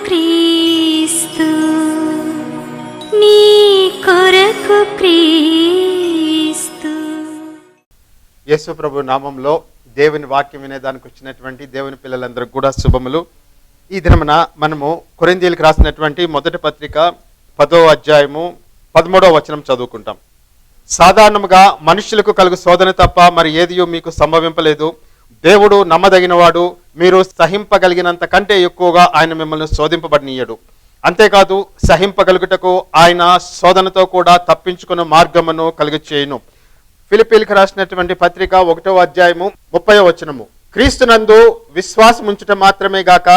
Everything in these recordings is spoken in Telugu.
క్రీస్తు, నీ కొరకు క్రీస్తు. యేసు ప్రభు నామంలో దేవుని వాక్యం వినేదానికి వచ్చినటువంటి దేవుని పిల్లలందరికీ కూడా శుభములు. ఈ దినమున మనము కొరింథీయులకు రాసినటువంటి మొదటి పత్రిక 10వ అధ్యాయము 13వ వచనం చదువుకుంటాం. సాధారణంగా మనుషులకు కలుగు శోధన తప్ప మరి ఏదియూ మీకు సంభవింపలేదు. దేవుడు నమ్మదగినవాడు, మీరు సహింపగలిగినంత కంటే ఎక్కువగా ఆయన మిమ్మల్ని శోధింపబడనీయడు. అంతేకాదు, సహింపగలుగుటకు ఆయన శోధనతో కూడా తప్పించుకున్న మార్గమును కలుగచేయును. ఫిలిప్పీలకు రాసినటువంటి పత్రిక 1వ అధ్యాయము 30వ వచనము, క్రీస్తునందు విశ్వాసముంచుట మాత్రమే గాక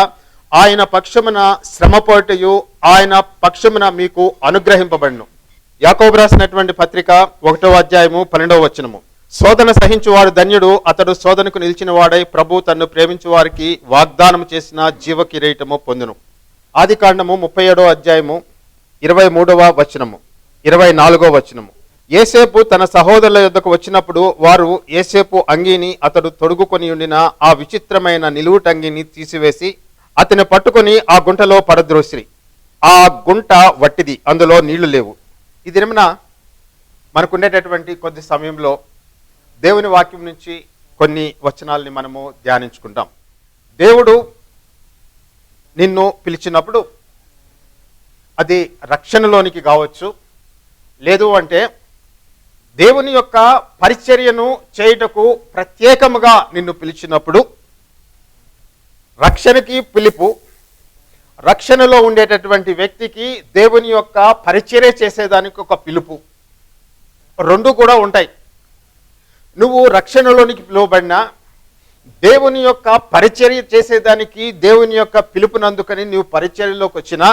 ఆయన పక్షమున శ్రమపోటయు ఆయన పక్షమున మీకు అనుగ్రహింపబడును. యాకోబు రాసినటువంటి పత్రిక 1వ అధ్యాయము 12వ వచనము, శోధన సహించువాడు ధన్యుడు, అతడు శోధనకు నిలిచిన వాడై ప్రభు తన్ను ప్రేమించు వారికి వాగ్దానం చేసిన జీవ కిరీటము పొందును. ఆదికాండము 37వ అధ్యాయము 23వ వచనము 24వ వచనము, యేసేపు తన సహోదరుల యొద్దకు వచ్చినప్పుడు వారు యేసేపు అంగీని అతడు తొడుగుకొని ఉండిన ఆ విచిత్రమైన నిలువుటంగిని తీసివేసి అతని పట్టుకొని ఆ గుంటలో పడద్రోసిరి. ఆ గుంట వట్టిది, అందులో నీళ్లు లేవు. ఈ దినమున మనకుండేటటువంటి కొద్ది సమయంలో దేవుని వాక్యం నుంచి కొన్ని వచనాలని మనము ధ్యానించుకుంటాం. దేవుడు నిన్ను పిలిచినప్పుడు అది రక్షణలోనికి కావచ్చు, లేదు అంటే దేవుని యొక్క పరిచర్యను చేయుటకు ప్రత్యేకముగా నిన్ను పిలిచినప్పుడు, రక్షణకి పిలుపు, రక్షణలో ఉండేటటువంటి వ్యక్తికి దేవుని యొక్క పరిచర్య చేసేదానికి ఒక పిలుపు, రెండు కూడా ఉంటాయి. నువ్వు రక్షణలోనికి పిలువబడినా, దేవుని యొక్క పరిచర్య చేసేదానికి దేవుని యొక్క పిలుపునందుకని నువ్వు పరిచర్యలోకి వచ్చినా,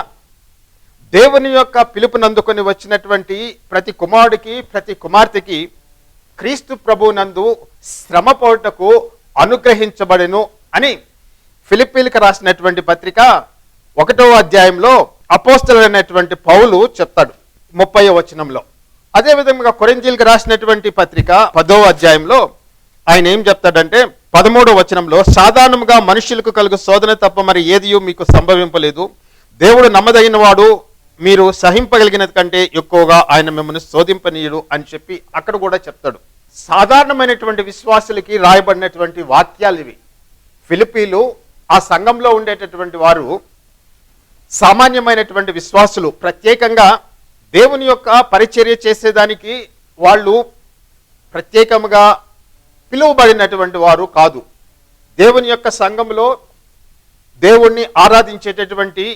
దేవుని యొక్క పిలుపునందుకొని వచ్చినటువంటి ప్రతి కుమారుడికి ప్రతి కుమార్తెకి క్రీస్తు ప్రభువునందు శ్రమ పోటకు అనుగ్రహించబడెను అని ఫిలిప్పీలకు రాసినటువంటి పత్రిక 1వ అధ్యాయంలో అపోస్తలుడైనటువంటి పౌలు చెప్తాడు 30వ వచనంలో. అదేవిధంగా కొరింథీయులకు రాసినటువంటి పత్రిక 10వ అధ్యాయంలో ఆయన ఏం చెప్తాడంటే 13వ వచనంలో, సాధారణంగా మనుషులకు కలుగు శోధన తప్ప మరి ఏదియూ మీకు సంభవింపలేదు. దేవుడు నమ్మదగిన వాడు, మీరు సహింపగలిగిన కంటే ఎక్కువగా ఆయన మిమ్మల్ని శోధింపనీయుడు అని చెప్పి అక్కడ కూడా చెప్తాడు. సాధారణమైనటువంటి విశ్వాసులకి రాయబడినటువంటి వాక్యాలు ఇవి. ఫిలిప్పీలు ఆ సంఘంలో ఉండేటటువంటి వారు సామాన్యమైనటువంటి విశ్వాసులు, ప్రత్యేకంగా దేవుని యొక్క పరిచర్య చేసేదానికి వాళ్ళు ప్రత్యేకంగా పిలువబడినటువంటి వారు కాదు. దేవుని యొక్క సంఘంలో దేవుణ్ణి ఆరాధించేటటువంటి,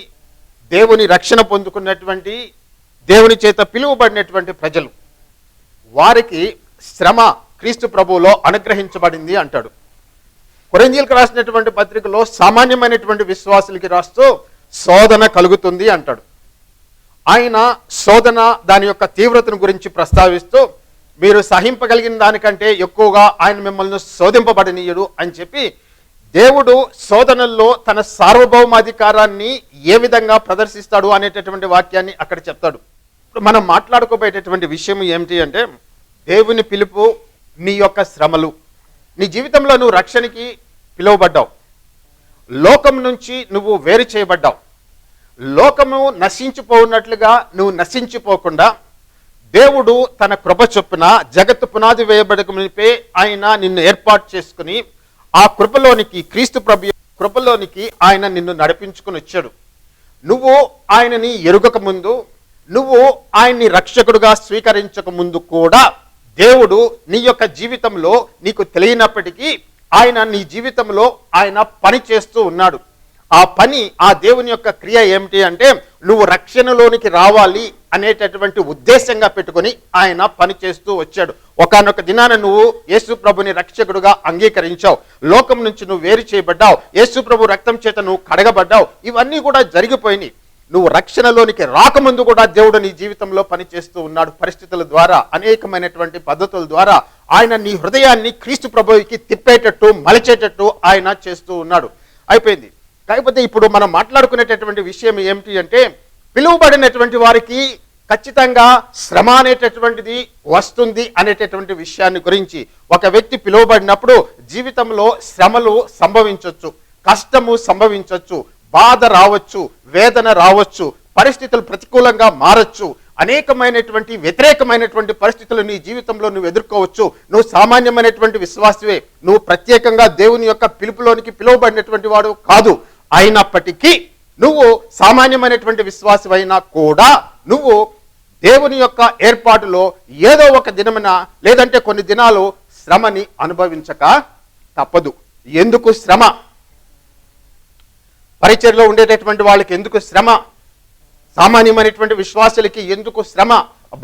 దేవుని రక్షణ పొందుకున్నటువంటి, దేవుని చేత పిలువబడినటువంటి ప్రజలు, వారికి శ్రమ క్రీస్తు ప్రభువులో అనుగ్రహించబడింది అంటాడు. కొరింథీయులకు రాసినటువంటి పత్రికలో సామాన్యమైనటువంటి విశ్వాసులకి రాస్తూ శోధన కలుగుతుంది అంటాడు. ఆయన శోధన దాని యొక్క తీవ్రతను గురించి ప్రస్తావిస్తూ, మీరు సహింపగలిగిన దానికంటే ఎక్కువగా ఆయన మిమ్మల్ని శోధింపబడనీయుడు అని చెప్పి దేవుడు శోధనల్లో తన సార్వభౌమాధికారాన్ని ఏ విధంగా ప్రదర్శిస్తాడు అనేటటువంటి వాక్యాన్ని అక్కడ చెప్తాడు. ఇప్పుడు మనం మాట్లాడుకోబోయేటటువంటి విషయం ఏమిటి అంటే, దేవుని పిలుపు, నీ యొక్క శ్రమలు. నీ జీవితంలో నువ్వు రక్షణకి పిలువబడ్డావు, లోకం నుంచి నువ్వు వేరు చేయబడ్డావు. లోకము నశించిపోఉన్నట్లుగా నువ్వు నశించిపోకుండా దేవుడు తన కృప చొప్పున జగత్తు పునాది వేయబడక మునిపే ఆయన నిన్ను ఏర్పాటు చేసుకుని ఆ కృపలోనికి, క్రీస్తు ప్రభు కృపలోనికి ఆయన నిన్ను నడిపించుకుని వచ్చాడు. నువ్వు ఆయనని ఎరుగక ముందు, నువ్వు ఆయన్ని రక్షకుడుగా స్వీకరించక ముందు కూడా దేవుడు నీ యొక్క జీవితంలో నీకు తెలియనప్పటికీ ఆయన నీ జీవితంలో ఆయన పని చేస్తూ ఉన్నాడు. ఆ పని, ఆ దేవుని యొక్క క్రియ ఏమిటి అంటే, నువ్వు రక్షణలోనికి రావాలి అనేటటువంటి ఉద్దేశంగా పెట్టుకొని ఆయన పని చేస్తూ వచ్చాడు. ఒకానొక దినాన నువ్వు యేసు ప్రభుని రక్షకుడుగా అంగీకరించావు, లోకం నుంచి నువ్వు వేరు చేయబడ్డావు, యేసు ప్రభు రక్తం చేత నువ్వు కడగబడ్డావు. ఇవన్నీ కూడా జరిగిపోయినాయి. నువ్వు రక్షణలోనికి రాకముందు కూడా దేవుడు నీ జీవితంలో పనిచేస్తూ ఉన్నాడు. పరిస్థితుల ద్వారా, అనేకమైనటువంటి పద్ధతుల ద్వారా ఆయన నీ హృదయాన్ని క్రీస్తు ప్రభువుకి తిప్పేటట్టు, మలిచేటట్టు ఆయన చేస్తూ ఉన్నాడు. అయిపోయింది. కాకపోతే ఇప్పుడు మనం మాట్లాడుకునేటటువంటి విషయం ఏమిటి అంటే, పిలువబడినటువంటి వారికి ఖచ్చితంగా శ్రమ అనేటటువంటిది వస్తుంది అనేటటువంటి విషయాన్ని గురించి. ఒక వ్యక్తి పిలువబడినప్పుడు జీవితంలో శ్రమలు సంభవించవచ్చు, కష్టము సంభవించవచ్చు, బాధ రావచ్చు, వేదన రావచ్చు, పరిస్థితులు ప్రతికూలంగా మారచ్చు, అనేకమైనటువంటి వ్యతిరేకమైనటువంటి పరిస్థితులు నీ జీవితంలో నువ్వు ఎదుర్కోవచ్చు. నువ్వు సామాన్యమైనటువంటి విశ్వాసవే, నువ్వు ప్రత్యేకంగా దేవుని యొక్క పిలుపులోనికి పిలువబడినటువంటి వాడు కాదు. అయినప్పటికీ నువ్వు సామాన్యమైనటువంటి విశ్వాసమైనా కూడా నువ్వు దేవుని యొక్క ఏర్పాటులో ఏదో ఒక దినమున లేదంటే కొన్ని దినాలు శ్రమని అనుభవించక తప్పదు. ఎందుకు శ్రమ? పరిచర్లో ఉండేటటువంటి వాళ్ళకి ఎందుకు శ్రమ? సామాన్యమైనటువంటి విశ్వాసులకి ఎందుకు శ్రమ?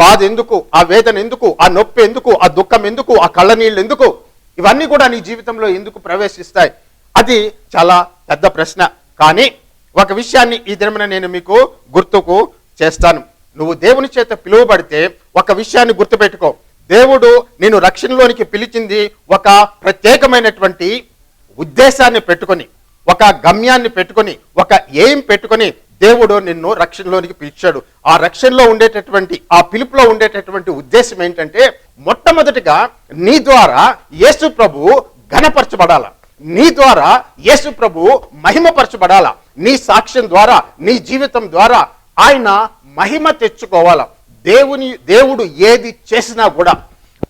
బాధ ఎందుకు? ఆ వేదన ఎందుకు? ఆ నొప్పి ఎందుకు? ఆ దుఃఖం ఎందుకు? ఆ కళ్ళ నీళ్ళు ఎందుకు? ఇవన్నీ కూడా నీ జీవితంలో ఎందుకు ప్రవేశిస్తాయి? అది చాలా పెద్ద ప్రశ్న. కానీ ఒక విషయాన్ని ఈ దినమున నేను మీకు గుర్తుకు చేస్తాను. నువ్వు దేవుని చేత పిలువబడితే ఒక విషయాన్ని గుర్తుపెట్టుకో. దేవుడు నేను రక్షణలోనికి పిలిచింది ఒక ప్రత్యేకమైనటువంటి ఉద్దేశాన్ని పెట్టుకొని, ఒక గమ్యాన్ని పెట్టుకొని, ఒక ఎయిమ్ పెట్టుకొని దేవుడు నిన్ను రక్షణలోనికి పిలిచాడు. ఆ రక్షణలో ఉండేటటువంటి, ఆ పిలుపులో ఉండేటటువంటి ఉద్దేశం ఏంటంటే, మొట్టమొదటిగా నీ ద్వారా యేసు ప్రభువు ఘనపరచబడాల, నీ ద్వారా యేసు ప్రభువు మహిమపరచబడాల, నీ సాక్ష్యం ద్వారా, నీ జీవితం ద్వారా ఆయన మహిమ తెచ్చుకోవాల. దేవుడు ఏది చేసినా కూడా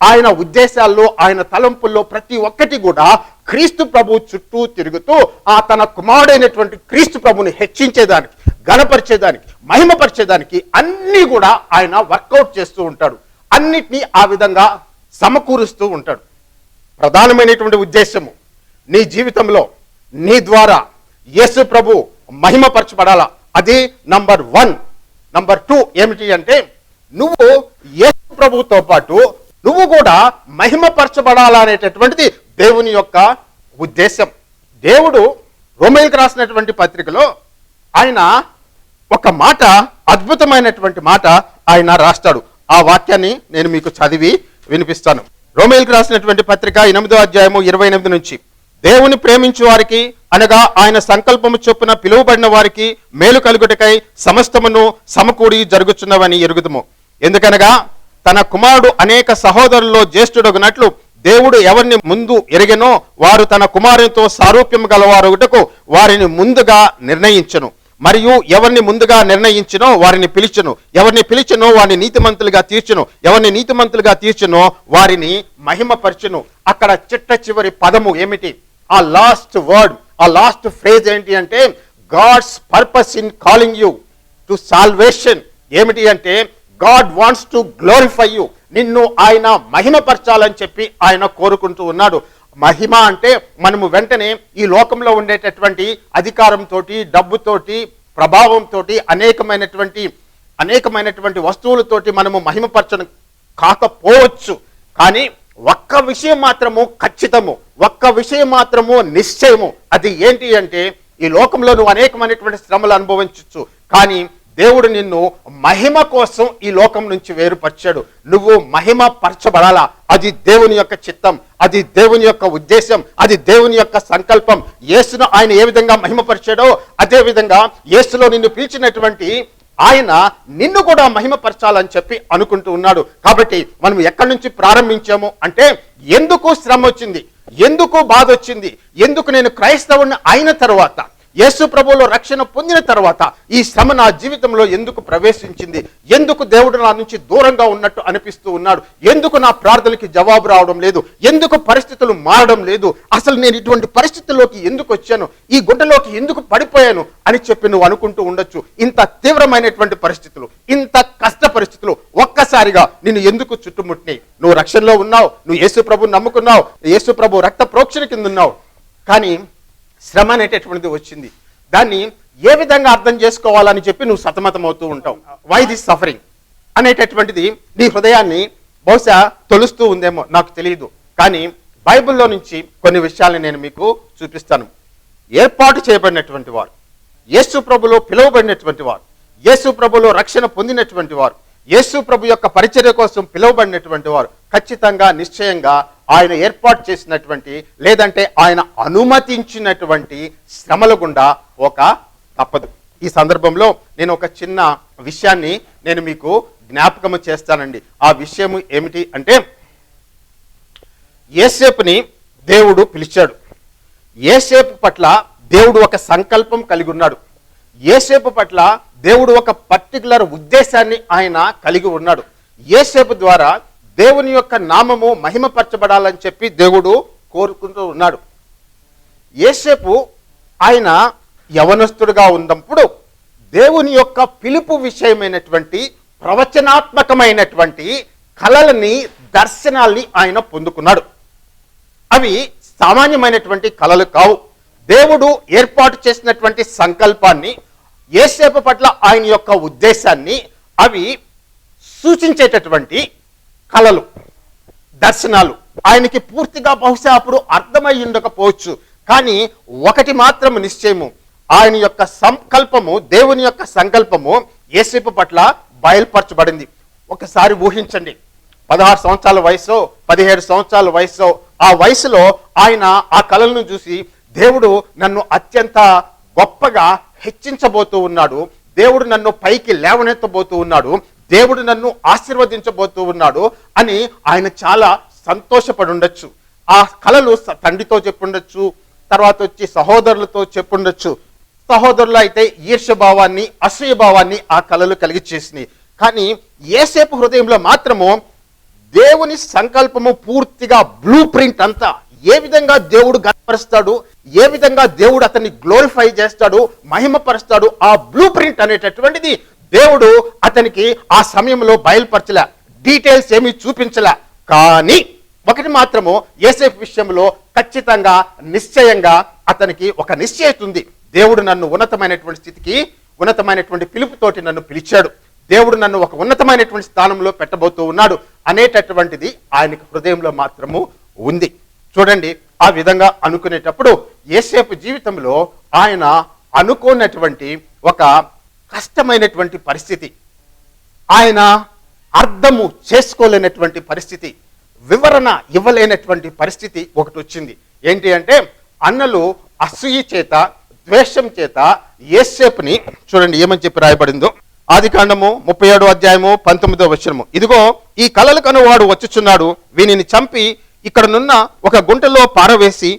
ఆయన ఉద్దేశాల్లో, ఆయన తలంపుల్లో ప్రతి ఒక్కటి కూడా క్రీస్తు ప్రభు చుట్టూ తిరుగుతూ ఆ తన కుమారుడైనటువంటి క్రీస్తు ప్రభుని హెచ్చించేదానికి, గణపరిచేదానికి, మహిమపరిచేదానికి అన్నీ కూడా ఆయన వర్కౌట్ చేస్తూ ఉంటాడు. అన్నిటినీ ఆ విధంగా సమకూరుస్తూ ఉంటాడు. ప్రధానమైనటువంటి ఉద్దేశము నీ జీవితంలో నీ ద్వారా యేసు ప్రభు మహిమపరచబడాలా. అది నంబర్ 1. నంబర్ 2 ఏమిటి అంటే, నువ్వు యేసు ప్రభుతో పాటు నువ్వు కూడా మహిమపరచబడాలనేటటువంటిది దేవుని యొక్క ఉద్దేశం. దేవుడు రోమీయులకు రాసినటువంటి పత్రికలో ఆయన ఒక మాట, అద్భుతమైనటువంటి మాట ఆయన రాస్తాడు. ఆ వాక్యాన్ని నేను మీకు చదివి వినిపిస్తాను. రోమీయులకు రాసినటువంటి పత్రిక 8వ అధ్యాయము 28 నుంచి, దేవుని ప్రేమించు వారికి అనగా ఆయన సంకల్పము చొప్పున పిలువబడిన వారికి మేలు కలుగుటకై సమస్తమును సమకూడి జరుగుచున్నవని ఎరుగుదుము. ఎందుకనగా తన కుమారుడు అనేక సహోదరుల్లో జ్యేష్ఠుడగునట్లు దేవుడు ఎవరిని ముందు ఎరిగెనో వారు తన కుమారునితో సారూప్యము గలవారొకటకు వారిని ముందుగా నిర్ణయించెను. మరియు ఎవరిని ముందుగా నిర్ణయించినో వారిని పిలిచెను, ఎవరిని పిలిచెనో వారిని నీతిమంతులుగా తీర్చెను, ఎవరిని నీతిమంతులుగా తీర్చెనో వారిని మహిమపరచెను. అక్కడ చిట్ట చివరి పదము ఏమిటి? ఆ లాస్ట్ వర్డ్, ఆ లాస్ట్ ఫ్రేజ్ ఏంటి అంటే, God's purpose in calling you to salvation. ఏమిటి అంటే, God wants to glorify you. నిన్ను ఆయన మహిమపరచాలని చెప్పి ఆయన కోరుకుంటూ ఉన్నాడు. మహిమ అంటే మనము వెంటనే ఈ లోకంలో ఉండేటటువంటి అధికారంతో, డబ్బుతోటి, ప్రభావంతో, అనేకమైనటువంటి వస్తువులతోటి మనము మహిమపరచడం కాకపోవచ్చు. కానీ ఒక్క విషయం మాత్రము ఖచ్చితము, ఒక్క విషయం మాత్రము నిశ్చయము. అది ఏంటి అంటే, ఈ లోకంలో నువ్వు అనేకమైనటువంటి శ్రమలు అనుభవించవచ్చు, కానీ దేవుడు నిన్ను మహిమ కోసం ఈ లోకం నుంచి వేరుపరిచాడు. నువ్వు మహిమ పరచబడాలా. అది దేవుని యొక్క చిత్తం, అది దేవుని యొక్క ఉద్దేశం, అది దేవుని యొక్క సంకల్పం. యేసును ఆయన ఏ విధంగా మహిమపరిచాడో అదే విధంగా యేసులో నిన్ను పిలిచినటువంటి ఆయన నిన్ను కూడా మహిమపరచాలని చెప్పి అనుకుంటూ ఉన్నాడు. కాబట్టి మనం ఎక్కడి నుంచి ప్రారంభించాము అంటే, ఎందుకు శ్రమ వచ్చింది, ఎందుకు బాధ వచ్చింది, ఎందుకు నేను క్రైస్తవుని అయిన తర్వాత, యేసు ప్రభువులో రక్షణ పొందిన తర్వాత ఈ శ్రమ నా జీవితంలో ఎందుకు ప్రవేశించింది, ఎందుకు దేవుడు నా నుంచి దూరంగా ఉన్నట్టు అనిపిస్తూ ఉన్నాడు, ఎందుకు నా ప్రార్థనలకి జవాబు రావడం లేదు, ఎందుకు పరిస్థితులు మారడం లేదు, అసలు నేను ఇటువంటి పరిస్థితుల్లోకి ఎందుకు వచ్చాను, ఈ గుంటలోకి ఎందుకు పడిపోయాను అని చెప్పి నువ్వు అనుకుంటూ ఉండొచ్చు. ఇంత తీవ్రమైనటువంటి పరిస్థితులు, ఇంత కష్ట పరిస్థితులు ఒక్కసారిగా నిన్ను ఎందుకు చుట్టుముట్టినాయి? నువ్వు రక్షణలో ఉన్నావు, నువ్వు యేసు ప్రభువుని నమ్ముకున్నావు, యేసు ప్రభు రక్త ప్రోక్షణ కింద ఉన్నావు, కానీ శ్రమ అనేటటువంటిది వచ్చింది. దాన్ని ఏ విధంగా అర్థం చేసుకోవాలని చెప్పి నువ్వు సతమతం అవుతూ ఉంటావు. వై దిస్ సఫరింగ్ అనేటటువంటిది నీ హృదయాన్ని బహుశా తొలుస్తూ ఉందేమో, నాకు తెలియదు. కానీ బైబిల్లో నుంచి కొన్ని విషయాలను నేను మీకు చూపిస్తాను. ఏర్పాటు చేయబడినటువంటి వారు, యేసు ప్రభులో పిలువబడినటువంటి వారు, యేసు ప్రభులో రక్షణ పొందినటువంటి వారు, యేసు ప్రభు యొక్క పరిచర్య కోసం పిలువబడినటువంటి వారు ఖచ్చితంగా, నిశ్చయంగా ఆయన ఏర్పాటు చేసినటువంటి, లేదంటే ఆయన అనుమతించినటువంటి శ్రమల గుండా ఒక తప్పదు. ఈ సందర్భంలో నేను ఒక చిన్న విషయాన్ని నేను మీకు జ్ఞాపకము చేస్తానండి. ఆ విషయము ఏమిటి అంటే, యేసేపుని దేవుడు పిలిచాడు. యేసేపు పట్ల దేవుడు ఒక సంకల్పం కలిగి ఉన్నాడు. యోసేపు పట్ల దేవుడు ఒక పర్టికులర్ ఉద్దేశాన్ని ఆయన కలిగి ఉన్నాడు. యోసేపు ద్వారా దేవుని యొక్క నామము మహిమపరచబడాలని చెప్పి దేవుడు కోరుకుంటూ ఉన్నాడు. యోసేపు ఆయన యవనస్తుడుగా ఉన్నప్పుడు దేవుని యొక్క పిలుపు విషయమైనటువంటి ప్రవచనాత్మకమైనటువంటి కలలని, దర్శనాల్ని ఆయన పొందుకున్నాడు. అవి సామాన్యమైనటువంటి కలలు కావు. దేవుడు ఏర్పాటు చేసినటువంటి సంకల్పాన్ని, యోసేపు పట్ల ఆయన యొక్క ఉద్దేశాన్ని అవి సూచించేటటువంటి కలలు, దర్శనాలు. ఆయనకి పూర్తిగా బహుశా అప్పుడు అర్థమై ఉండకపోవచ్చు, కానీ ఒకటి మాత్రం నిశ్చయము, ఆయన యొక్క సంకల్పము, దేవుని యొక్క సంకల్పము యోసేపు పట్ల బయలుపరచబడింది. ఒకసారి ఊహించండి, 16 సంవత్సరాల వయసు, 17 సంవత్సరాల వయసు, ఆ వయసులో ఆయన ఆ కళలను చూసి దేవుడు నన్ను అత్యంత గొప్పగా హెచ్చించబోతూ ఉన్నాడు, దేవుడు నన్ను పైకి లేవనెత్తబోతూ ఉన్నాడు, దేవుడు నన్ను ఆశీర్వదించబోతూ ఉన్నాడు అని ఆయన చాలా సంతోషపడి ఉండొచ్చు. ఆ కళలు తండ్రితో చెప్పుండొచ్చు, తర్వాత వచ్చి సహోదరులతో చెప్పుండొచ్చు. సహోదరులు అయితే ఈర్ష్యభావాన్ని, అసూయభావాన్ని ఆ కళలు కలిగి చేసినాయి. కానీ యోసేపు హృదయంలో మాత్రము దేవుని సంకల్పము పూర్తిగా బ్లూ ప్రింట్ అంతా, ఏ విధంగా దేవుడు గణపరుస్తాడు, ఏ విధంగా దేవుడు అతన్ని గ్లోరిఫై చేస్తాడు, మహిమపరుస్తాడు, ఆ బ్లూ ప్రింట్ అనేటటువంటిది దేవుడు అతనికి ఆ సమయంలో బయలుపరచలే, డీటెయిల్స్ ఏమీ చూపించలే. కానీ ఒకటి మాత్రము యోసేపు విషయంలో ఖచ్చితంగా, నిశ్చయంగా అతనికి ఒక నిశ్చయిత ఉంది. దేవుడు నన్ను ఉన్నతమైనటువంటి స్థితికి, ఉన్నతమైనటువంటి పిలుపుతోటి నన్ను పిలిచాడు, దేవుడు నన్ను ఒక ఉన్నతమైనటువంటి స్థానంలో పెట్టబోతూ ఉన్నాడు అనేటటువంటిది ఆయనకు హృదయంలో మాత్రము ఉంది. చూడండి, ఆ విధంగా అనుకునేటప్పుడు యోసేపు జీవితంలో ఆయన అనుకోనటువంటి ఒక కష్టమైనటువంటి పరిస్థితి, ఆయన అర్థము చేసుకోలేనటువంటి పరిస్థితి, వివరణ ఇవ్వలేనటువంటి పరిస్థితి ఒకటి వచ్చింది. ఏంటి అంటే, అన్నలు అసూయ చేత, ద్వేషం చేత యోసేపుని, చూడండి ఏమని చెప్పి రాయబడిందో, ఆదికాండము 37వ అధ్యాయము 19వ వచనము, ఇదిగో ఈ కలలు కనువాడు వచ్చుచున్నాడు, వీనిని చంపి ఇక్కడనున్న ఒక గుంటలో పారవేసి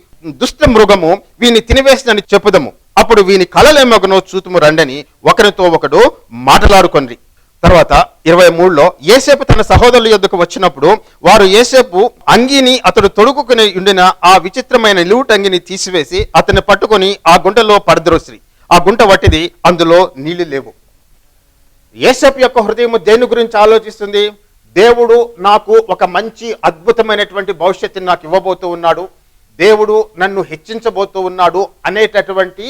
దుష్ట మృగము వీని తినివేసినని చెప్పుదము, అప్పుడు వీని కలలేమగనో చూతుము రండని ఒకరితో ఒకడు మాటలాడుకొండ్రి. తర్వాత 23లో, యోసేపు తన సహోదరుల యొద్దకు వచ్చినప్పుడు వారు యోసేపు అంగీని అతడు తొడుగుకుని ఉండిన ఆ విచిత్రమైన నిలువుటంగిని తీసివేసి అతన్ని పట్టుకొని ఆ గుంటలో పడద్రోసిరి. ఆ గుంట వట్టిది, అందులో నీళ్లు లేవు. యోసేపు యొక్క హృదయం దేని గురించి ఆలోచిస్తుంది? దేవుడు నాకు ఒక మంచి అద్భుతమైనటువంటి భవిష్యత్తుని నాకు ఇవ్వబోతూ ఉన్నాడు, దేవుడు నన్ను హెచ్చించబోతూ ఉన్నాడు అనేటటువంటి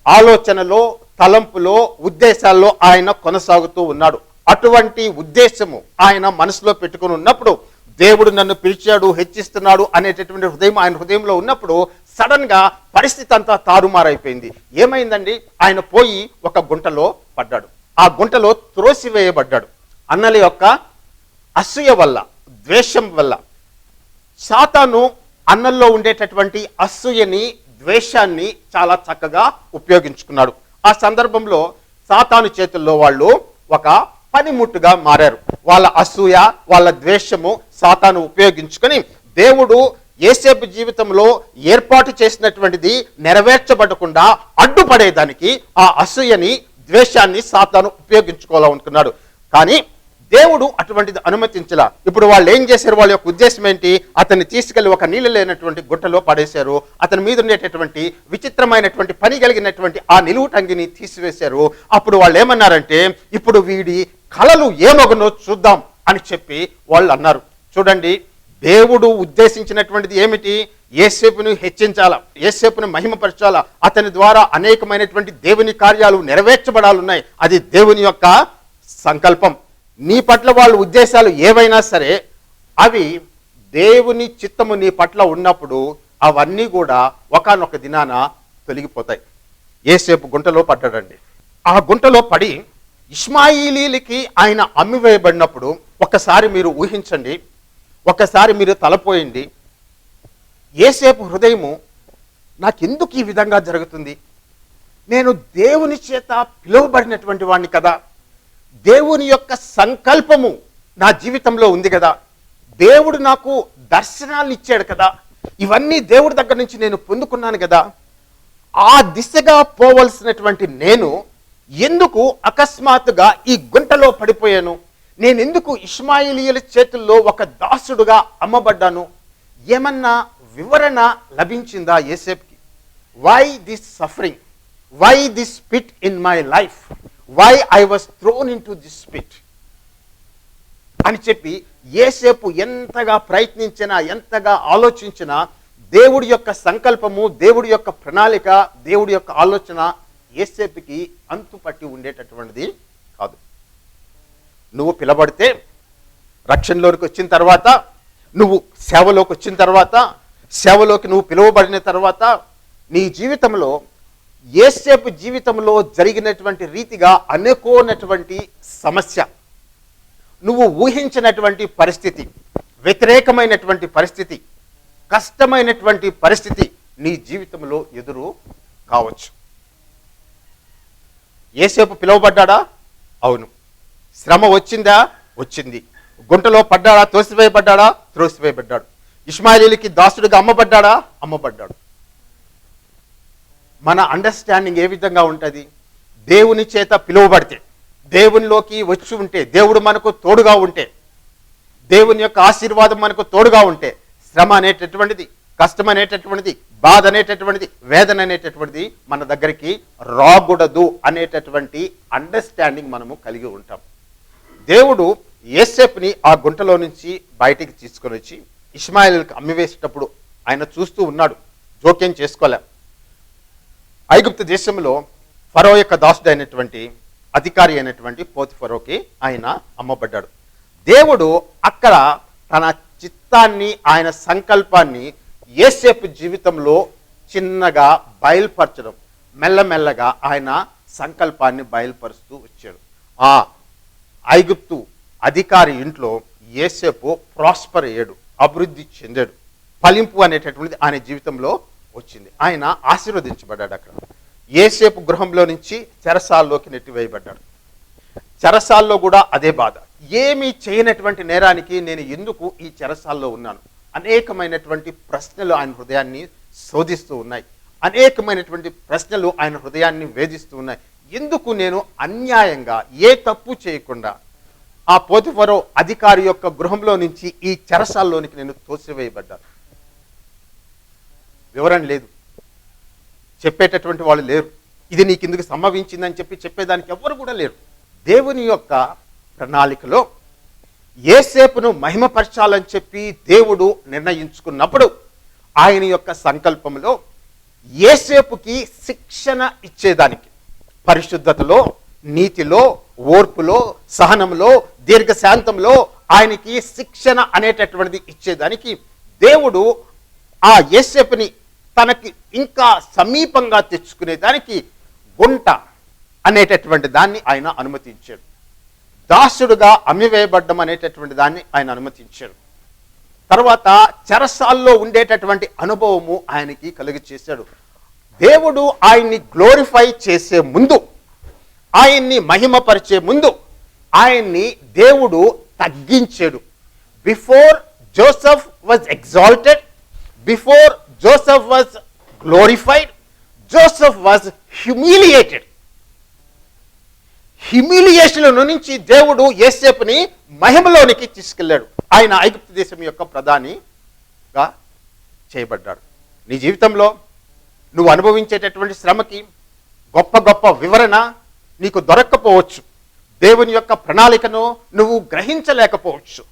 ఆలోచనలో, తలంపులో, ఉద్దేశాల్లో ఆయన కొనసాగుతూ ఉన్నాడు. అటువంటి ఉద్దేశము ఆయన మనసులో పెట్టుకుని ఉన్నప్పుడు, దేవుడు నన్ను పిలిచాడు, హెచ్చిస్తున్నాడు అనేటటువంటి హృదయం ఆయన హృదయంలో ఉన్నప్పుడు సడన్ గా పరిస్థితి అంతా తారుమారైపోయింది. ఏమైందండి? ఆయన పోయి ఒక గుంటలో పడ్డాడు. ఆ గుంటలో త్రోసివేయబడ్డాడు. అన్నల యొక్క అసూయ వల్ల, ద్వేషం వల్ల. సాతాను అన్నల్లో ఉండేటటువంటి అసూయని, ద్వేషాన్ని చాలా చక్కగా ఉపయోగించుకున్నాడు. ఆ సందర్భంలో సాతాను చేతుల్లో వాళ్ళు ఒక పనిముట్టుగా మారారు. వాళ్ళ అసూయ, వాళ్ళ ద్వేషము సాతాను ఉపయోగించుకొని దేవుడు యోసేపు జీవితంలో ఏర్పాటు చేసినటువంటిది నెరవేర్చబడకుండా అడ్డుపడేదానికి ఆ అసూయని, ద్వేషాన్ని సాతాను ఉపయోగించుకోవాలనుకున్నాడు. కానీ దేవుడు అటువంటిది అనుమతించలా. ఇప్పుడు వాళ్ళు ఏం చేశారు? వాళ్ళ యొక్క ఉద్దేశం ఏంటి? అతన్ని తీసుకెళ్లి ఒక నీళ్ళు లేనటువంటి గుట్టలో పడేశారు. అతని మీద ఉండేటటువంటి విచిత్రమైనటువంటి పని కలిగినటువంటి ఆ నిలువుటంగిని తీసివేశారు. అప్పుడు వాళ్ళు ఏమన్నారంటే, ఇప్పుడు వీడి కలలు ఏమగునో చూద్దాం అని చెప్పి వాళ్ళు అన్నారు. చూడండి, దేవుడు ఉద్దేశించినటువంటిది ఏమిటి? యోసేపును హెచ్చించాలా, యోసేపును మహిమపరచాలా, అతని ద్వారా అనేకమైనటువంటి దేవుని కార్యాలు నెరవేర్చబడాలున్నాయి. అది దేవుని యొక్క సంకల్పం. నీ పట్ల వాళ్ళ ఉద్దేశాలు ఏవైనా సరే అవి దేవుని చిత్తము నీ పట్ల ఉన్నప్పుడు అవన్నీ కూడా ఒకానొక దినాన తొలగిపోతాయి. యోసేపు గుంటలో పడ్డాడండి. ఆ గుంటలో పడి ఇష్మాయిలీలకి ఆయన అమ్మివేయబడినప్పుడు ఒక్కసారి మీరు ఊహించండి, ఒక్కసారి మీరు తలపోయండి. యోసేపు హృదయము, నాకెందుకు ఈ విధంగా జరుగుతుంది? నేను దేవుని చేత పిలువబడినటువంటి వాడిని కదా, దేవుని యొక్క సంకల్పము నా జీవితంలో ఉంది కదా, దేవుడు నాకు దర్శనాలు ఇచ్చాడు కదా, ఇవన్నీ దేవుడి దగ్గర నుంచి నేను పొందుకున్నాను కదా, ఆ దిశగా పోవలసినటువంటి నేను ఎందుకు అకస్మాత్తుగా ఈ గుంటలో పడిపోయాను? నేను ఎందుకు ఇష్మాయిలీయుల చేతుల్లో ఒక దాసుడుగా అమ్మబడ్డాను? ఏమన్నా వివరణ లభించిందా యోసేపుకి? Why this suffering, why this pit in my life, why I was thrown into this pit అని చెప్పి యోసేపు ఎంతగా ప్రయత్నించినా, ఎంతగా ఆలోచించినా దేవుడి యొక్క సంకల్పము, దేవుడి యొక్క ప్రణాళిక, దేవుడి యొక్క ఆలోచన యోసేపుకి అంతుపట్టి ఉండేటటువంటిది కాదు. నువ్వు పిలబడితే, రక్షణలోకి వచ్చిన తర్వాత, నువ్వు సేవలోకి వచ్చిన తర్వాత, సేవలోకి నువ్వు పిలువబడిన తర్వాత నీ జీవితంలో యోసేపు జీవితంలో జరిగినటువంటి రీతిగా అనుకోనటువంటి సమస్య, నువ్వు ఊహించినటువంటి పరిస్థితి, వ్యతిరేకమైనటువంటి పరిస్థితి, కష్టమైనటువంటి పరిస్థితి నీ జీవితంలో ఎదురు కావచ్చు. యోసేపు పిలువబడ్డాడా? అవును. శ్రమ వచ్చిందా? వచ్చింది. గుంటలో పడ్డాడా? త్రోసివేయబడ్డాడా? త్రోసివేయబడ్డాడు. ఇష్మాయిలీలకి దాసుడిగా అమ్మబడ్డాడా? అమ్మబడ్డాడు. మన అండర్స్టాండింగ్ ఏ విధంగా ఉంటుంది? దేవుని చేత పిలువబడితే, దేవునిలోకి వచ్చి ఉంటే, దేవుడు మనకు తోడుగా ఉంటే, దేవుని యొక్క ఆశీర్వాదం మనకు తోడుగా ఉంటే, శ్రమ అనేటటువంటిది, కష్టం అనేటటువంటిది, బాధ అనేటటువంటిది, వేదన అనేటటువంటిది మన దగ్గరికి రాకూడదు అనేటటువంటి అండర్స్టాండింగ్ మనము కలిగి ఉంటాం. దేవుడు యోసేపుని ఆ గుంటలో నుంచి బయటికి తీసుకొని వచ్చి ఇష్మాయిలీలకు అమ్మివేసేటప్పుడు ఆయన చూస్తూ ఉన్నాడు, జోక్యం చేసుకోలే. ఐగుప్తు దేశంలో ఫరో యొక్క దాసుడు అయినటువంటి, అధికారి అయినటువంటి పోతిఫరోకి ఆయన అమ్మబడ్డాడు. దేవుడు అక్కడ తన చిత్తాన్ని, ఆయన సంకల్పాన్ని యోసేపు జీవితంలో చిన్నగా బయలుపరచడం, మెల్లమెల్లగా ఆయన సంకల్పాన్ని బయలుపరుస్తూ వచ్చాడు. ఆ ఐగుప్తు అధికారి ఇంట్లో యోసేపు ప్రాస్పర్ అయ్యాడు, అభివృద్ధి చెందాడు. ఫలింపు అనేటటువంటిది ఆయన జీవితంలో వచ్చింది. ఆయన ఆశీర్వదించబడ్డాడు. అక్కడ యోసేపు గృహంలో నుంచి చెరసాల్లోకి నెట్టివేయబడ్డాడు. చెరసాల్లో కూడా అదే బాధ. ఏమీ చేయనటువంటి నేరానికి నేను ఎందుకు ఈ చెరసాల్లో ఉన్నాను? అనేకమైనటువంటి ప్రశ్నలు ఆయన హృదయాన్ని శోధిస్తూ ఉన్నాయి. అనేకమైనటువంటి ప్రశ్నలు ఆయన హృదయాన్ని వేధిస్తూ ఉన్నాయి. ఎందుకు నేను అన్యాయంగా, ఏ తప్పు చేయకుండా ఆ పోతిఫరో అధికారి యొక్క గృహంలో నుంచి ఈ చెరసాల్లోనికి నేను తోసివేయబడ్డాను? వివరణ లేదు, చెప్పేటటువంటి వాళ్ళు లేరు. ఇది నీకు ఇందుకు సంభవించిందని చెప్పి చెప్పేదానికి ఎవరు కూడా లేరు. దేవుని యొక్క ప్రణాళికలో యోసేపును మహిమపరచాలని చెప్పి దేవుడు నిర్ణయించుకున్నప్పుడు ఆయన యొక్క సంకల్పంలో యోసేపుకి శిక్షణ ఇచ్చేదానికి, పరిశుద్ధతలో, నీతిలో, ఓర్పులో, సహనంలో, దీర్ఘశాంతంలో ఆయనకి శిక్షణ అనేటటువంటిది ఇచ్చేదానికి దేవుడు ఆ యోసేపుని తనకి ఇంకా సమీపంగా తెచ్చుకునేదానికి గుంట అనేటటువంటి దాన్ని ఆయన అనుమతించాడు. దాసుడుగా అమ్మివేయబడ్డం అనేటటువంటి దాన్ని ఆయన అనుమతించాడు. తర్వాత చెరసాల్లో ఉండేటటువంటి అనుభవము ఆయనకి కలిగి చేశాడు. దేవుడు ఆయన్ని గ్లోరిఫై చేసే ముందు, ఆయన్ని మహిమపరిచే ముందు ఆయన్ని దేవుడు తగ్గించాడు. Before Joseph was exalted, before Joseph was glorified, Joseph was humiliated. Humiliation నుంచి దేవుడు యోసేపుని మహిమలోనికి తీసుకెళ్ళాడు. ఆయన ఐగుప్తు దేశం యొక్క ప్రధానిగా చేయబడ్డాడు. నీ జీవితంలో నువ్వు అనుభవించేటటువంటి శ్రమకి గొప్ప గొప్ప వివరణ నీకు దొరక్కపోవచ్చు. దేవుని యొక్క ప్రణాళికను నువ్వు గ్రహించలేకపోవచ్చు.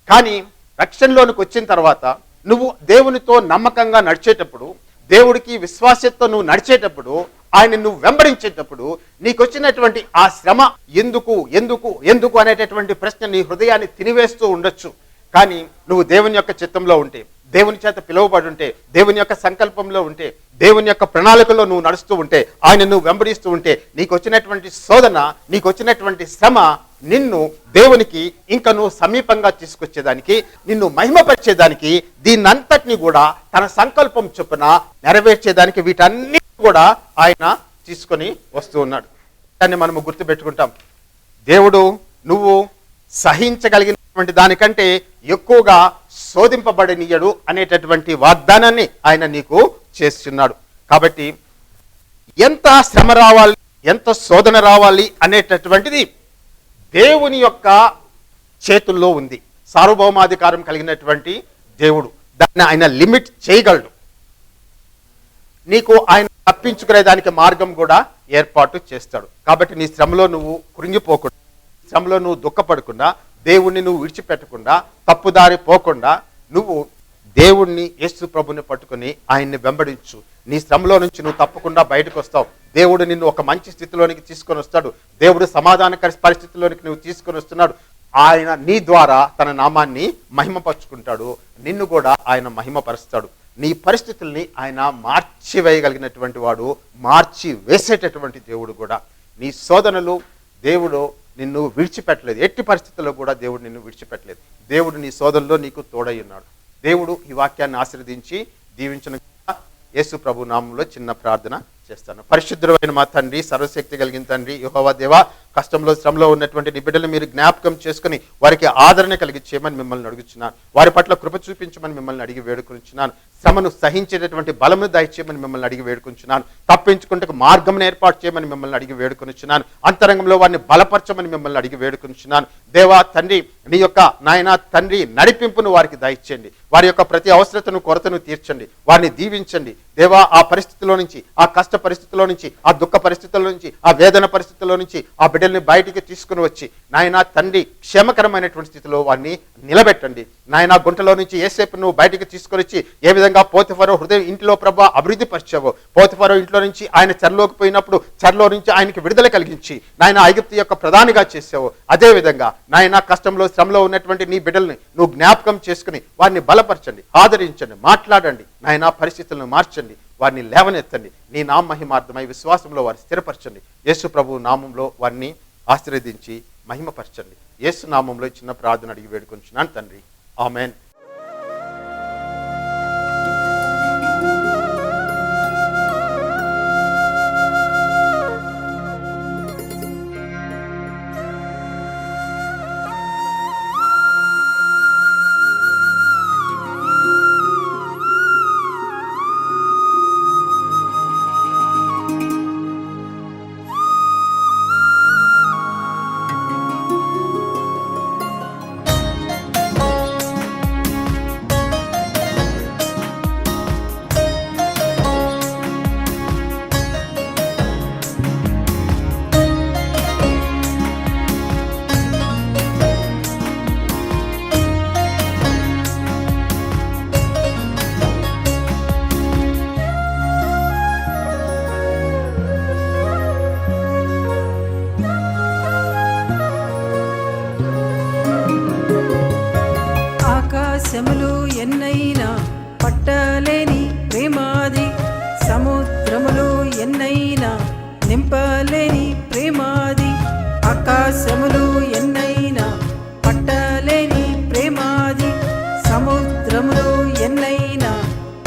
కానీ రక్షణలోనికి వచ్చిన తర్వాత నువ్వు దేవునితో నమ్మకంగా నడిచేటప్పుడు, దేవుడికి విశ్వాసంతో నువ్వు నడిచేటప్పుడు, ఆయన నువ్వు వెంబడించేటప్పుడు నీకు వచ్చినటువంటి ఆ శ్రమ ఎందుకు ఎందుకు ఎందుకు అనేటటువంటి ప్రశ్న నీ హృదయాన్ని తినివేస్తూ ఉండొచ్చు. కానీ నువ్వు దేవుని యొక్క చిత్తంలో ఉంటే, దేవుని చేత పిలువబడి ఉంటే, దేవుని యొక్క సంకల్పంలో ఉంటే, దేవుని యొక్క ప్రణాళికలో నువ్వు నడుస్తూ ఉంటే, ఆయన నువ్వు వెంబడిస్తూ ఉంటే, నీకు వచ్చినటువంటి శోధన, నీకు వచ్చినటువంటి శ్రమ నిన్ను దేవునికి ఇంకా నువ్వు సమీపంగా తీసుకొచ్చేదానికి, నిన్ను మహిమపరిచేదానికి, దీన్నంతటినీ కూడా తన సంకల్పం చొప్పున నెరవేర్చేదానికి వీటన్ని కూడా ఆయన తీసుకొని వస్తూ ఉన్నాడు. దాన్ని మనము గుర్తుపెట్టుకుంటాం. దేవుడు నువ్వు సహించగలిగినటువంటి దానికంటే ఎక్కువగా శోధింపబడనీయడు అనేటటువంటి వాగ్దానాన్ని ఆయన నీకు చేస్తున్నాడు. కాబట్టి ఎంత శ్రమ రావాలి, ఎంత శోధన రావాలి అనేటటువంటిది దేవుని యొక్క చేతుల్లో ఉంది. సార్వభౌమాధికారం కలిగినటువంటి దేవుడు దాన్ని ఆయన లిమిట్ చేయగలడు. నీకు ఆయన తప్పించుకునే దానికి మార్గం కూడా ఏర్పాటు చేస్తాడు. కాబట్టి నీ శ్రమలో నువ్వు కృంగిపోకుండా, శ్రమలో నువ్వు దుఃఖపడకుండా, దేవుణ్ణి నువ్వు విడిచిపెట్టకుండా, తప్పుదారి పోకుండా నువ్వు దేవుణ్ణి, యేసు ప్రభుని పట్టుకుని ఆయన్ని వెంబడించు. నీ శ్రమలో నుంచి నువ్వు తప్పకుండా బయటకు వస్తావు. దేవుడు నిన్ను ఒక మంచి స్థితిలోనికి తీసుకొని వస్తాడు. దేవుడు సమాధానకర పరిస్థితిలోనికి నువ్వు తీసుకొని వస్తున్నాడు. ఆయన నీ ద్వారా తన నామాన్ని మహిమపరుచుకుంటాడు. నిన్ను కూడా ఆయన మహిమపరుస్తాడు. నీ పరిస్థితుల్ని ఆయన మార్చివేయగలిగినటువంటి వాడు, మార్చి వేసేటటువంటి దేవుడు కూడా. నీ శోధనలు దేవుడు నిన్ను విడిచిపెట్టలేదు. ఎట్టి పరిస్థితుల్లో కూడా దేవుడు నిన్ను విడిచిపెట్టలేదు. దేవుడు నీ శోధనలో నీకు తోడై ఉన్నాడు. దేవుడు ఈ వాక్యాన్ని ఆశీర్వదించి దీవించిన యేసు ప్రభు నామంలో చిన్న ప్రార్థన చేస్తాను. పరిశుద్ధుడైన మా తండ్రి, సర్వశక్తి కలిగిన తండ్రి, యెహోవా దేవా, కష్టంలో శ్రమలో ఉన్నటువంటి నీ బిడ్డలు మీరు జ్ఞాపకం చేసుకుని వారికి ఆదరణ కలిగించేయమని మిమ్మల్ని అడుగుచున్నాను. వారి పట్ల కృప చూపించమని మిమ్మల్ని అడిగి వేడుకొంచున్నాను. శ్రమను సహించేటటువంటి బలమును దయచేయమని మిమ్మల్ని అడిగి వేడుకొంచున్నాను. తప్పించుకుంటే మార్గం ఏర్పాటు చేయమని మిమ్మల్ని అడిగి వేడుకొనిచున్నాను. అంతరంగంలో వారిని బలపరచమని మిమ్మల్ని అడిగి వేడుకొనిచున్నాను. దేవా తండ్రి, నీ యొక్క నాయన తండ్రి నడిపింపును వారికి దయచేయండి. వారి యొక్క ప్రతి అవసరతను, కొరతను తీర్చండి. వారిని దీవించండి. దేవా, ఆ పరిస్థితిలో నుంచి, ఆ కష్ట పరిస్థితిలో నుంచి, ఆ దుఃఖ పరిస్థితుల్లో నుంచి, ఆ వేదన పరిస్థితుల్లో నుంచి ఆ బిడ్డల్ని బయటికి తీసుకుని వచ్చి నాయన తండ్రి క్షేమకరమైనటువంటి స్థితిలో వారిని నిలబెట్టండి. నాయన గుంటలో నుంచి ఏసేపు నువ్వు బయటికి తీసుకొని వచ్చి ఏ విధంగా పోతిఫరో హృదయం ఇంటిలో ప్రభు అభివృద్ధి పరిచావో, పోతిఫరో ఇంట్లో నుంచి ఆయన చెరలోకి పోయినప్పుడు చెరలో నుంచి ఆయనకి విడుదల కలిగించి నాయన ఐగుప్తు యొక్క ప్రధానిగా చేసావు, అదే విధంగా నాయన కష్టంలో శ్రమలో ఉన్నటువంటి నీ బిడ్డల్ని నువ్వు జ్ఞాపకం చేసుకుని వారిని బలపరచండి, ఆదరించండి, మాట్లాడండి. నాయన పరిస్థితులను మార్చండి, వారిని లేవనెత్తండి. నీ నామ మహిమార్థమై విశ్వాసంలో వారిని స్థిరపరచండి. యేసు ప్రభు నామంలో వారిని ఆశీర్వదించి మహిమపరచండి. యేసు నామంలో చిన్న ప్రార్థన అడిగి వేడుకొంచున్నాను తండ్రి, ఆమెన్. ఆకాశములు ఎన్నైనా పట్టలేని ప్రేమాది, సముద్రములు ఎన్నైనా నింపలేని ప్రేమాది. ఆకాశములు ఎన్నైనా పట్టలేని ప్రేమాది, సముద్రములు ఎన్నైనా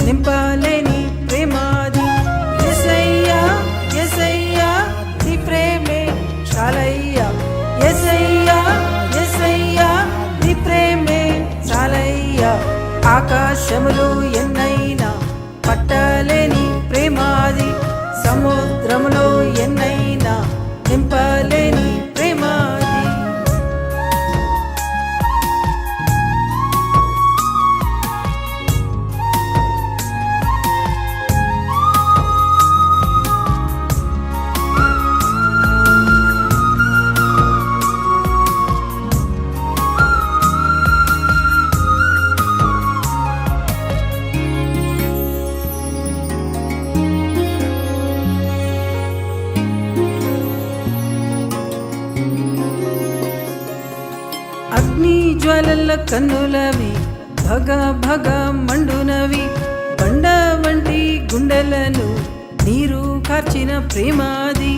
నింపలేని ప్రేమాది. యేసయ్యా యేసయ్యా నీ ప్రేమే చాలయ్యా, యేసయ్యా యేసయ్యా నీ ప్రేమే చాలయ్యా. ఆకాశములు ఎన్నైనా పట్టలేని ప్రేమాది, సముద్రములో ఎన్నైనా నింపలేని ప్రేమాది. అగ్ని జ్వాలల కన్నులవి భగ భగ మండునవి, బండ వంటి గుండెలను నీరు కార్చిన ప్రేమాది.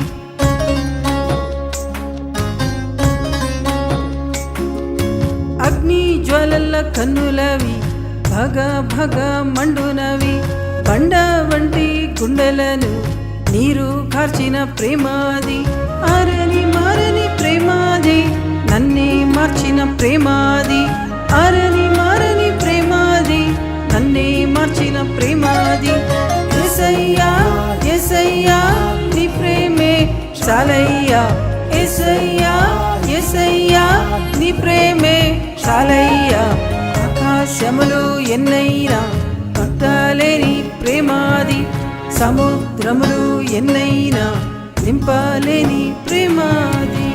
అగ్ని జ్వాలల కన్నులవి భగ భగ మండునవి, బండ వంటి గుండెలను నీరు కార్చిన ప్రేమాది. ఆరని మారని ప్రేమాది, నన్నే మార్చిన ప్రేమాది. ఆరని మారని ప్రేమాది, నన్నే మార్చిన ప్రేమాది. యేసయ్యా యేసయ్యా చాలయ్యా యేసయ్యా యేసయ్యా నీ ప్రేమే చాలయ్యా ఆకాశములు ఎన్నైనా పట్టలేని ప్రేమాది సముద్రములు ఎన్నైనా నింపలేని ప్రేమాది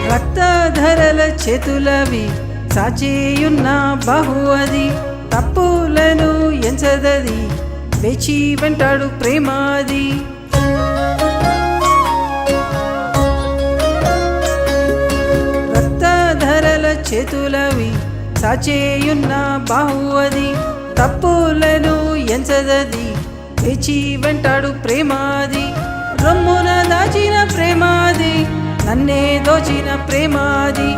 రక్తధరల చేతులవి సాచేయున్న బహు అది తప్పులను ఎంచదది వేచి వెంటాడు ప్రేమాది రక్తధరల చేతులవి సాచేయున్న బహు అది తప్పులను ఎంచదది వేచి వెంటాడు ప్రేమాది రొమ్మున దాచిన ప్రేమాది నన్నే దోచిన ప్రేమాది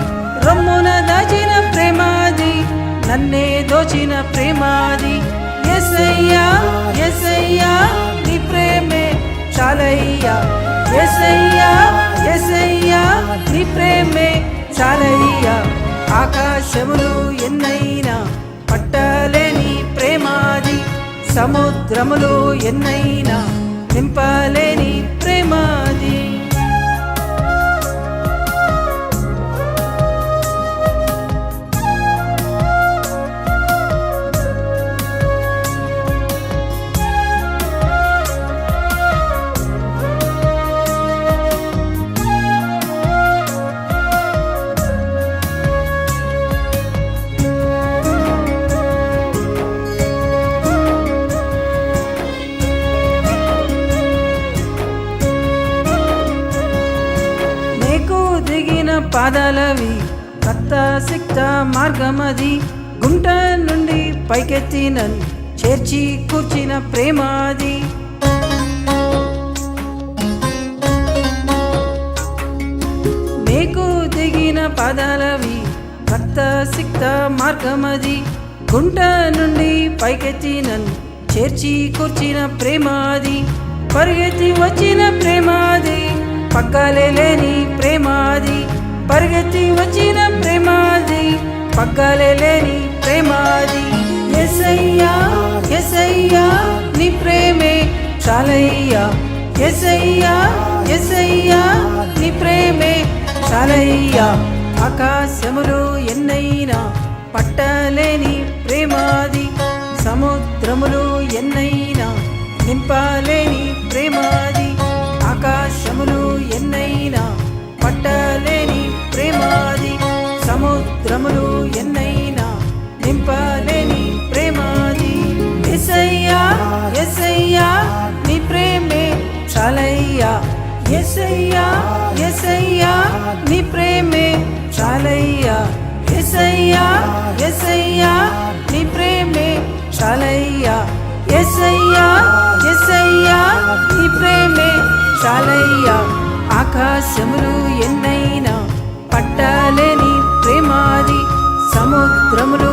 రొమ్మున దాచిన ప్రేమాది నన్నే దోచిన ప్రేమాది యేసయ్యా యేసయ్యా నీ ప్రేమే చాలయ్యా యేసయ్యా యేసయ్యా నీ ప్రేమే చాలయ్యా ఆకాశములు ఎన్నైనా పట్టలేని ప్రేమాది సముద్రములు ఎన్నైనా నింపలేని ప్రేమాది దిగిన పాదాలవి రక్త సిక్త మార్గమది గుంట నుండి పైకెత్తి నన్ను చేర్చి కూర్చిన ప్రేమాది నీకు దిగిన పాదాలవి రక్త సిక్త మార్గమది గుంట నుండి పైకెత్తి నన్ను చేర్చి కూర్చిన ప్రేమాది పరిగెత్తి వచ్చిన ప్రేమాది పగ్గాలే లేని ప్రేమాది పరిగెత్తి వచ్చిన ప్రేమాది పగ్గాలే లేని ప్రేమాది యేసయ్యా యేసయ్యా నీ ప్రేమే చాలయ్యా యేసయ్యా యేసయ్యా నీ ప్రేమే చాలయ్యా ఆకాశములు ఎన్నైనా పట్టలేని ప్రేమాది సముద్రములు ఎన్నైనా నింపలేని ప్రేమాది ఆకాశములు ఎన్నైనా పట్టలేని ప్రేమాది సముద్రములు ఎన్నైనా నింపలేని ప్రేమాది యేసయ్యా యేసయ్యా నీ ప్రేమే చాలయ్యా యేసయ్యా యేసయ్యా నీ ప్రేమే చాలయ్యా యేసయ్యా యేసయ్యా నీ ప్రేమే చాలయ్యా యేసయ్యా యేసయ్యా నీ ప్రేమే చాలయ్యా ఆకాశములు ఎన్నైనా పట్టలేని ప్రేమాది సముద్రములు